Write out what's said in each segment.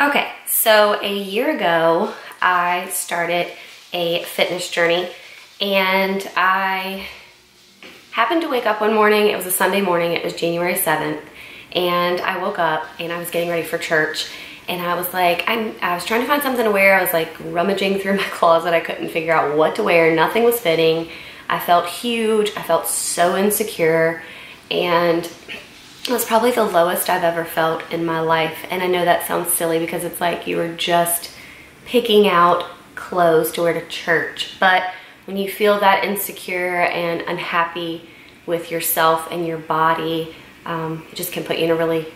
Okay, so a year ago, I started a fitness journey, and I happened to wake up one morning. It was a Sunday morning, it was January 7th, and I woke up and I was getting ready for church, and I was like, I was trying to find something to wear. I was like rummaging through my closet. I couldn't figure out what to wear. Nothing was fitting. I felt huge. I felt so insecure, and it was probably the lowest I've ever felt in my life. And I know that sounds silly because it's like you were just picking out clothes to wear to church. But when you feel that insecure and unhappy with yourself and your body, it just can put you in a really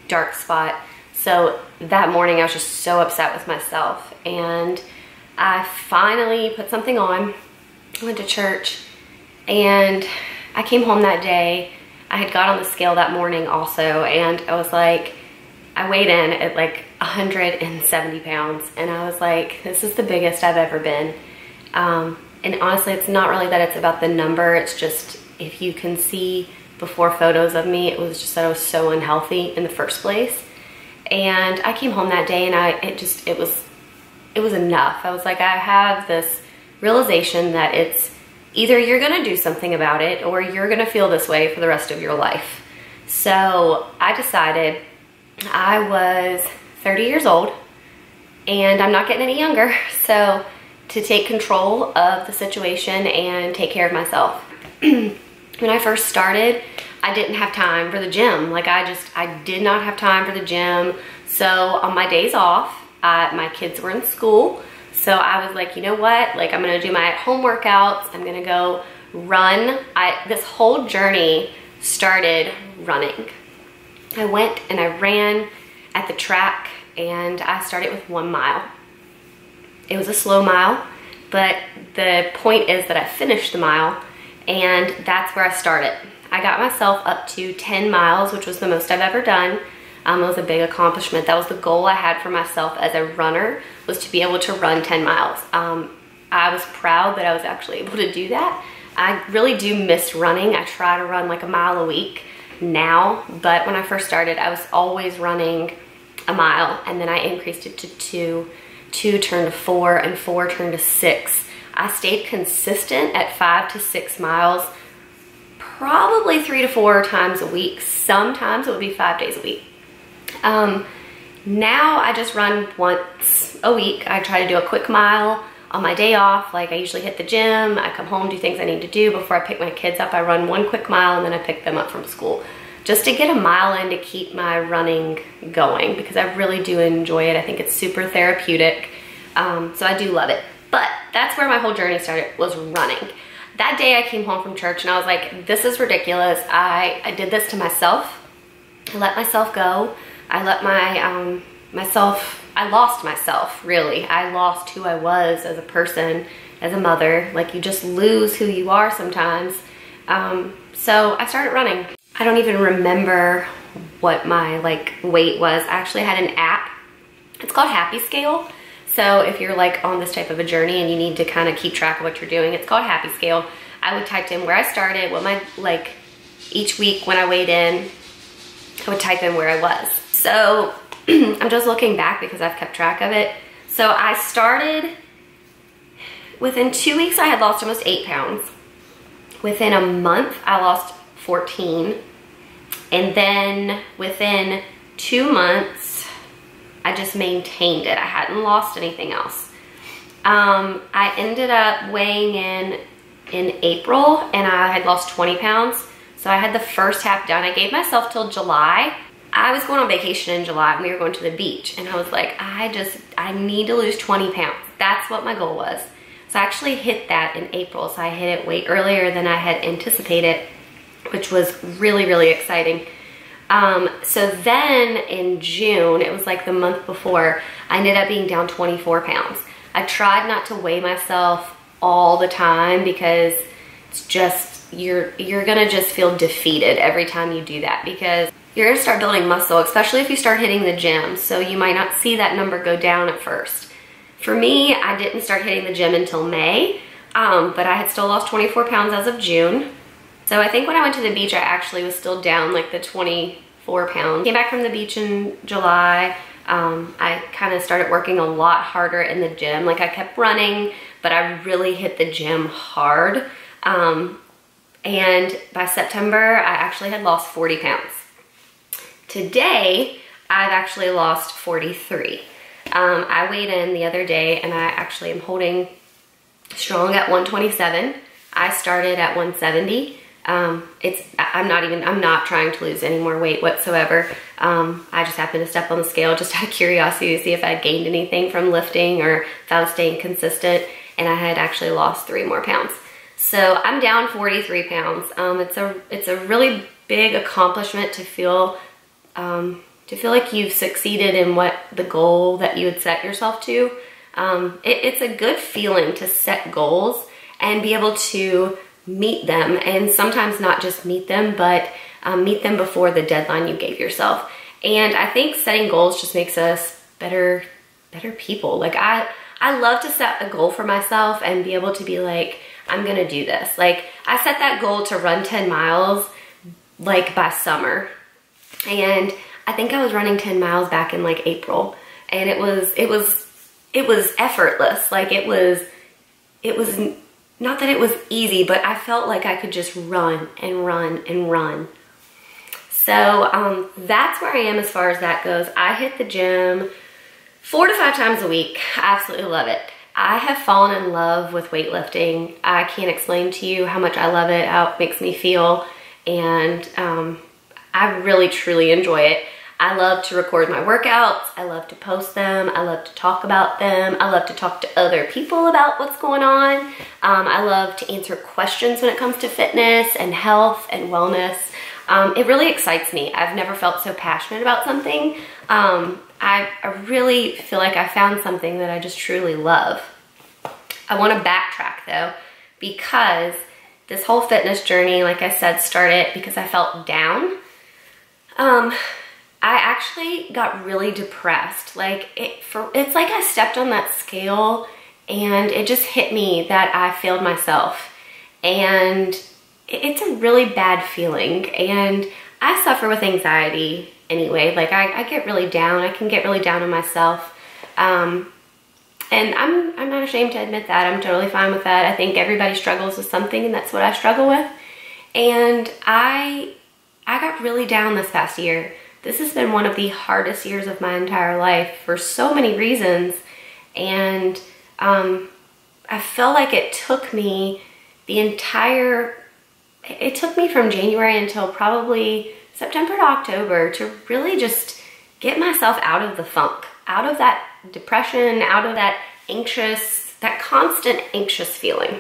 dark spot. So that morning I was just so upset with myself, and I finally put something on. I went to church, and I came home that day. I had got on the scale that morning also, and I was like, I weighed in at like 170 pounds, and I was like, this is the biggest I've ever been. And honestly, it's not really that it's about the number. It's just, if you can see before photos of me, it was just that I was so unhealthy in the first place. And I came home that day, and it was enough. I was like, I have this realization that it's either you're gonna do something about it or you're gonna feel this way for the rest of your life. So I decided, I was 30 years old and I'm not getting any younger, so to take control of the situation and take care of myself. When I first started, I didn't have time for the gym. Like I did not have time for the gym. So on my days off, my kids were in school. So I was like, you know what? Like, I'm gonna do my at-home workouts. I'm gonna go run. This whole journey started running. I went and I ran at the track, and I started with 1 mile. It was a slow mile, but the point is that I finished the mile, and that's where I started. I got myself up to 10 miles, which was the most I've ever done. It was a big accomplishment. That was the goal I had for myself as a runner, was to be able to run 10 miles. I was proud that I was actually able to do that. I really do miss running. I try to run like a mile a week now, but when I first started, I was always running a mile, and then I increased it to 2, 2 turned to 4, and 4 turned to 6. I stayed consistent at 5 to 6 miles, probably 3 to 4 times a week. Sometimes it would be 5 days a week. Now I just run once a week. I try to do a quick mile on my day off. Like, I usually hit the gym, I come home, do things I need to do before I pick my kids up. I run 1 quick mile, and then I pick them up from school, just to get a mile in to keep my running going, because I really do enjoy it. I think it's super therapeutic. So I do love it. But that's where my whole journey started, was running. That day I came home from church, and I was like, this is ridiculous. I did this to myself. I let myself go. I let I lost myself, really. I lost who I was as a person, as a mother. Like, you just lose who you are sometimes. So I started running. I don't even remember what my weight was. I actually had an app. It's called Happy Scale. So if you're like on this type of a journey and you need to kind of keep track of what you're doing, it's called Happy Scale. I would type in where I started, what my, each week when I weighed in, I would type in where I was. So I'm just looking back because I've kept track of it. So I started, within 2 weeks I had lost almost 8 pounds. Within a month I lost 14. And then within 2 months, I just maintained it. I hadn't lost anything else. I ended up weighing in April, and I had lost 20 pounds. So I had the first half done. I gave myself till July. I was going on vacation in July, and we were going to the beach, and I was like, I need to lose 20 pounds. That's what my goal was. So I actually hit that in April. So I hit it way earlier than I had anticipated, which was really, really exciting. So then in June, it was like the month before, I ended up being down 24 pounds. I tried not to weigh myself all the time, because it's just, you're gonna just feel defeated every time you do that, because you're gonna start building muscle, especially if you start hitting the gym. So you might not see that number go down at first. For me, I didn't start hitting the gym until May, but I had still lost 24 pounds as of June. So I think when I went to the beach, I actually was still down like the 24 pounds. Came back from the beach in July. I kind of started working a lot harder in the gym. Like I kept running, but I really hit the gym hard. And by September, I actually had lost 40 pounds. Today, I've actually lost 43. I weighed in the other day and I actually am holding strong at 127. I started at 170. I'm not trying to lose any more weight whatsoever. I just happened to step on the scale just out of curiosity to see if I had gained anything from lifting or if I was staying consistent, and I had actually lost 3 more pounds. So I'm down 43 pounds. It's a really big accomplishment to feel like you've succeeded in what the goal that you had set yourself to. It's a good feeling to set goals and be able to meet them, and sometimes not just meet them, but meet them before the deadline you gave yourself. And I think setting goals just makes us better people. Like I love to set a goal for myself and be able to be like, I'm gonna do this. Like I set that goal to run 10 miles like by summer. And I think I was running 10 miles back in like April, and it was effortless. Like it was not that it was easy, but I felt like I could just run and run and run. So that's where I am as far as that goes. I hit the gym 4 to 5 times a week. I absolutely love it. I have fallen in love with weightlifting. I can't explain to you how much I love it, how it makes me feel, and I really truly enjoy it. I love to record my workouts. I love to post them. I love to talk about them. I love to talk to other people about what's going on. I love to answer questions when it comes to fitness and health and wellness. It really excites me. I've never felt so passionate about something. I really feel like I found something that I just truly love. I want to backtrack though, because this whole fitness journey, like I said, started because I felt down. I actually got really depressed. Like it's like I stepped on that scale and it just hit me that I failed myself. And it's a really bad feeling. And I suffer with anxiety anyway. Like I get really down. I can get really down on myself. And I'm not ashamed to admit that. I'm totally fine with that. I think everybody struggles with something, and that's what I struggle with. And I got really down this past year. This has been one of the hardest years of my entire life for so many reasons. And I felt like it took me from January until probably September to October to really just get myself out of the funk, out of that depression, out of that constant anxious feeling.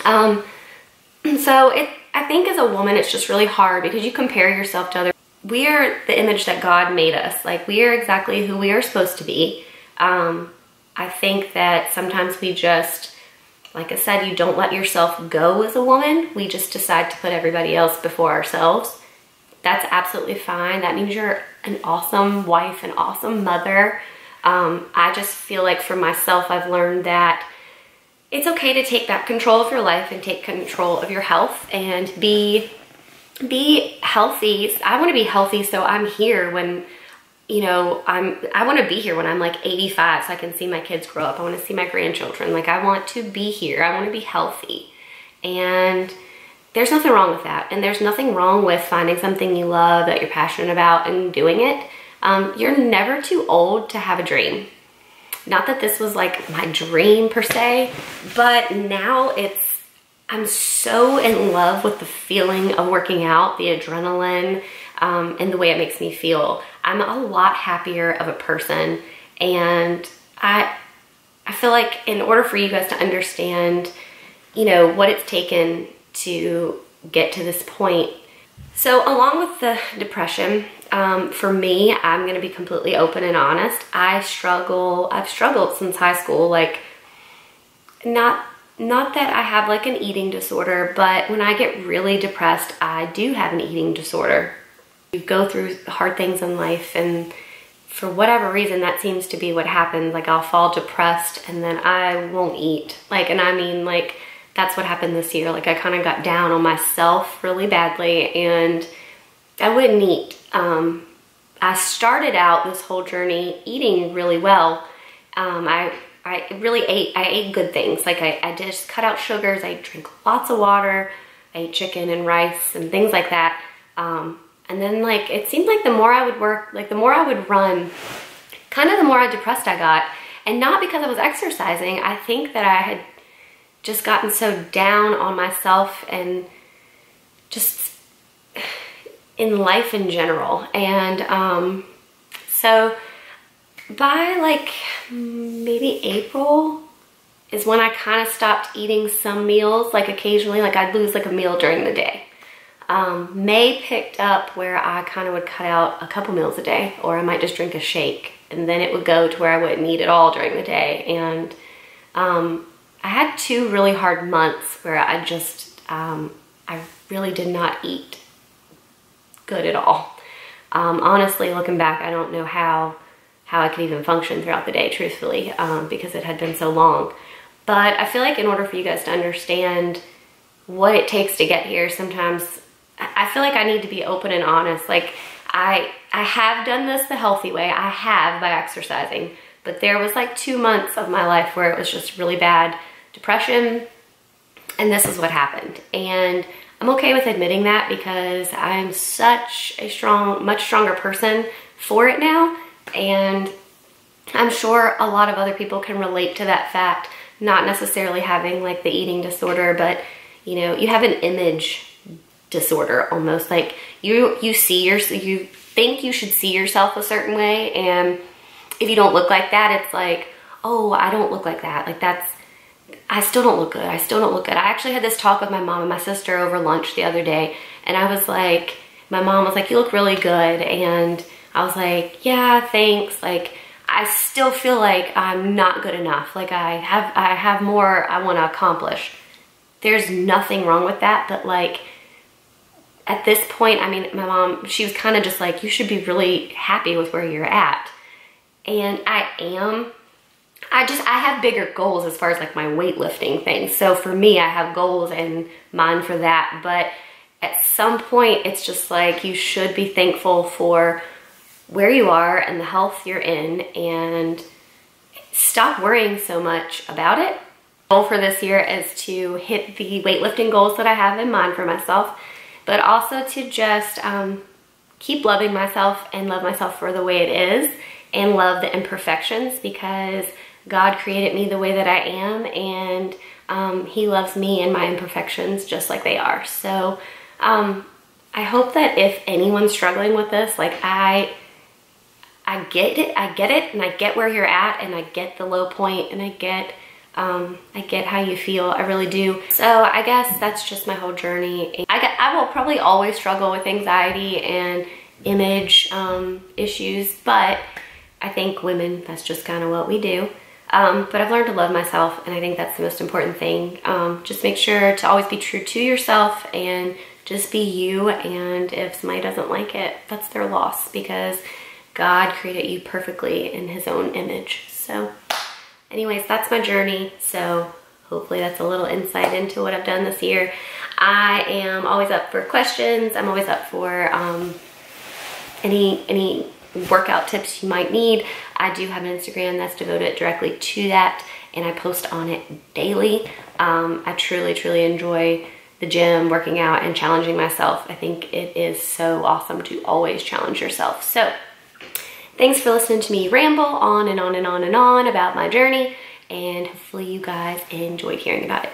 So I think as a woman, it's just really hard because you compare yourself to others. We are the image that God made us. Like we are exactly who we are supposed to be. I think that sometimes we just, like I said, you don't let yourself go as a woman. We just decide to put everybody else before ourselves. That's absolutely fine. That means you're an awesome wife, an awesome mother. I just feel like for myself, I've learned that it's okay to take back control of your life and take control of your health and be healthy. I want to be healthy, so I'm here when, I want to be here when I'm like 85 so I can see my kids grow up. I want to see my grandchildren. Like I want to be here. I want to be healthy. And there's nothing wrong with that. And there's nothing wrong with finding something you love that you're passionate about and doing it. You're never too old to have a dream. Not that this was like my dream per se, but now I'm so in love with the feeling of working out, the adrenaline, and the way it makes me feel. I'm a lot happier of a person, and I feel like in order for you guys to understand, what it's taken to get to this point. So along with the depression, for me, I'm gonna be completely open and honest. I've struggled since high school, like not that I have like an eating disorder, but when I get really depressed, I do have an eating disorder. You go through hard things in life, and for whatever reason, that seems to be what happens. Like I'll fall depressed and then I won't eat. That's what happened this year. Like I kind of got down on myself really badly and I wouldn't eat. I started out this whole journey eating really well. I ate good things. Like I just cut out sugars. I drank lots of water. I ate chicken and rice and things like that. And then like, it seemed like the more I would work, like the more I would run, kind of the more depressed I got. And not because I was exercising. I think that I had just gotten so down on myself and just in life in general. And so by like maybe April is when I kind of stopped eating some meals. Like occasionally, like I'd lose like a meal during the day. May picked up where I kind of would cut out a couple meals a day, or I might just drink a shake, and then it would go to where I wouldn't eat at all during the day. And I had 2 really hard months where I just, I really did not eat good at all. Honestly, looking back, I don't know how I could even function throughout the day, truthfully, because it had been so long. But I feel like in order for you guys to understand what it takes to get here, sometimes I feel like I need to be open and honest. Like I have done this the healthy way. I have, by exercising, but there was like 2 months of my life where it was just really bad depression, and this is what happened. And I'm okay with admitting that because I'm such a much stronger person for it now. And I'm sure a lot of other people can relate to that fact, not necessarily having like the eating disorder, but you know, you have an image disorder almost. Like you think you should see yourself a certain way, and if you don't look like that, it's like, oh, I don't look like that. Like I still don't look good. I still don't look good. I actually had this talk with my mom and my sister over lunch the other day, and I was like, my mom was like, you look really good. And I was like, yeah, thanks. Like, I still feel like I'm not good enough. Like I have more I want to accomplish. There's nothing wrong with that, but like at this point, I mean, my mom, she was kind of just like, you should be really happy with where you're at. And I am. I have bigger goals as far as like my weightlifting thing. So for me, I have goals in mind for that. But at some point, it's just like you should be thankful for where you are and the health you're in, and stop worrying so much about it. The goal for this year is to hit the weightlifting goals that I have in mind for myself, but also to just keep loving myself and love myself for the way it is, and love the imperfections, because God created me the way that I am, and He loves me and my imperfections just like they are. So I hope that if anyone's struggling with this, like I get it, and I get where you're at, and I get the low point, and I get how you feel. I really do. So I guess that's just my whole journey. I will probably always struggle with anxiety and image issues, but I think women, that's just kind of what we do. But I've learned to love myself, and I think that's the most important thing. Just make sure to always be true to yourself and just be you. And if somebody doesn't like it, that's their loss, because God created you perfectly in His own image. So anyways, that's my journey. So hopefully that's a little insight into what I've done this year. I am always up for questions. I'm always up for any workout tips you might need. I do have an Instagram that's devoted directly to that, and I post on it daily. I truly enjoy the gym, working out, and challenging myself. I think it is so awesome to always challenge yourself. So thanks for listening to me ramble on and on and on and on about my journey, and hopefully you guys enjoyed hearing about it.